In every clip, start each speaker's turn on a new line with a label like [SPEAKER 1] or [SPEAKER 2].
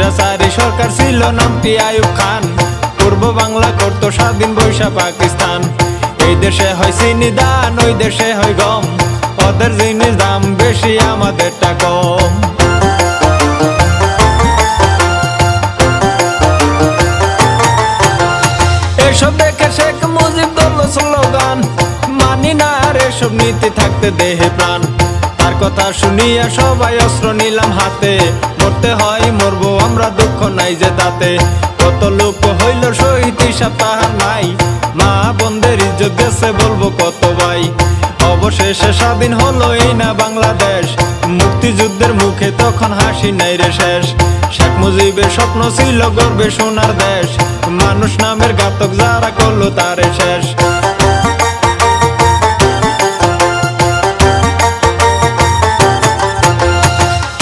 [SPEAKER 1] স্বৈরাচারী সরকার ছিল নামটি আইয়ুব খান। পূর্ব বাংলা করতো স্বাধীন বৈশা পাকিস্তান। এই দেশে হয় চিনি দান, ওই দেশে হয় গম। ওদের জিনিস দাম বেশি, আমাদেরটা কম। এসব দেখে শেখ মুজিব দল স্লোগান, মানি না আর এসব নীতি থাকতে দেহে প্রাণ। তার কথা শুনিয়া সবাই অস্ত্র নিলাম হাতে, মরতে হয় মরবো আমরা, দুঃখ নাই যে তাতে। কত লোক হইল শহীদ, হিসাব তাহার নাই। মা বোনদের ইজ্জত গেছে বলবো কত ভাই। অবশেষে স্বাধীন হলো এই না বাংলাদেশ, মুক্তিযুদ্ধের মুখে তখন হাসি নাই রে শেষ। শেখ মুজিবের স্বপ্ন ছিল গর্বে সোনার দেশ, মানুষ নামের ঘাতক যারা করলো তারে শেষ।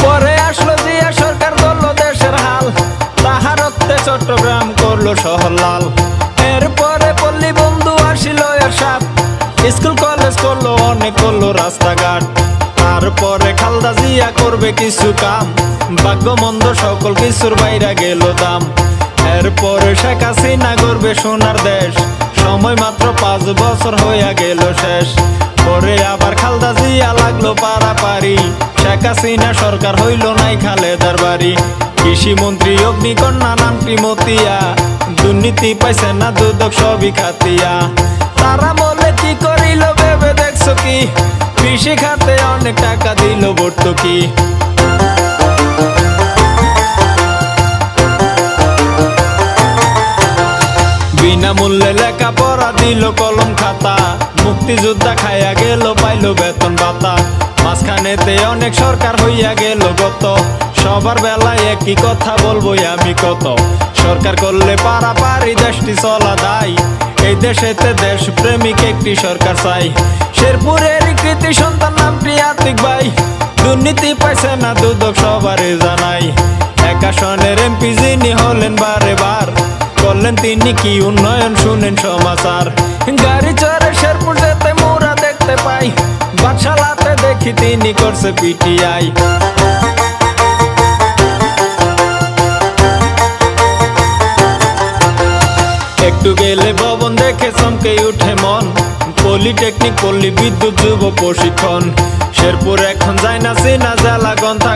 [SPEAKER 1] পরে আসলো জিয়া সরকার, ধরলো দেশের হাল, তাহার রক্তে চট্টগ্রাম করলো শহর লাল। এরপরে পল্লী বন্ধু আসিল এরশাদ, স্কুল কলেজ করলো অনেক, করলো রাস্তাঘাট। তারপরে খালেদা জিয়া করবে কিছু কাম, ভাগ্য মন্দ সকল কিছুর বাইরে গেল দাম। এরপরে শেখ হাসিনা করবে সোনার দেশ, সময় মাত্র 5 বছর হইয়া গেল শেষ। পরে আবার খালেদা জিয়া লাগলো পারাপারি, শেখ হাসিনা সরকার হইল নাই খালেদার বাড়ি। কৃষি মন্ত্রী অগ্নিকন্যা নামটি মতিয়া, দুর্নীতি পাইছে না দুদক সবই খাতিয়া। তারা বলে কি করিল ভেবে দেখছো কি, কৃষি খাতে অনেক টাকা দিল ভর্তুকি। বিনামূল্যে লেখাপড়া দিল কলম খাতা, মুক্তিযোদ্ধা খাইয়া গেল পাইল বেতন ভাতা। মাঝখানেতে অনেক সরকার হইয়া গেল গত, সবার বেলায় একই কথা বলবো আমি কত। সরকার করলে পারাপারি দেশটি চলা দায়, এই দেশেতে দেশ প্রেমিক একটি সরকার চাই। শেরপুরের কৃতি সন্তান নামটি আতিক ভাই, দুর্নীতি পাইছে না দুদক সবারে জানাই। একাশনের এমপি যিনি হলেন বারে বার, করলেন তিনি কি উন্নয়ন শুনেন সমাচার। গাড়ি চড়ে শেরপুর যেতে মোরা দেখতে পাই, বাদশালাতে দেখি তিনি করছে পিটিআই। একটু গেলে ভবন দেখে চমকে উঠে মন, পলিটেকনিক পল্লী বিদ্যুৎ যুব প্রশিক্ষণ। শেরপুর এখন যায় না চেনা জেলা গন্থা।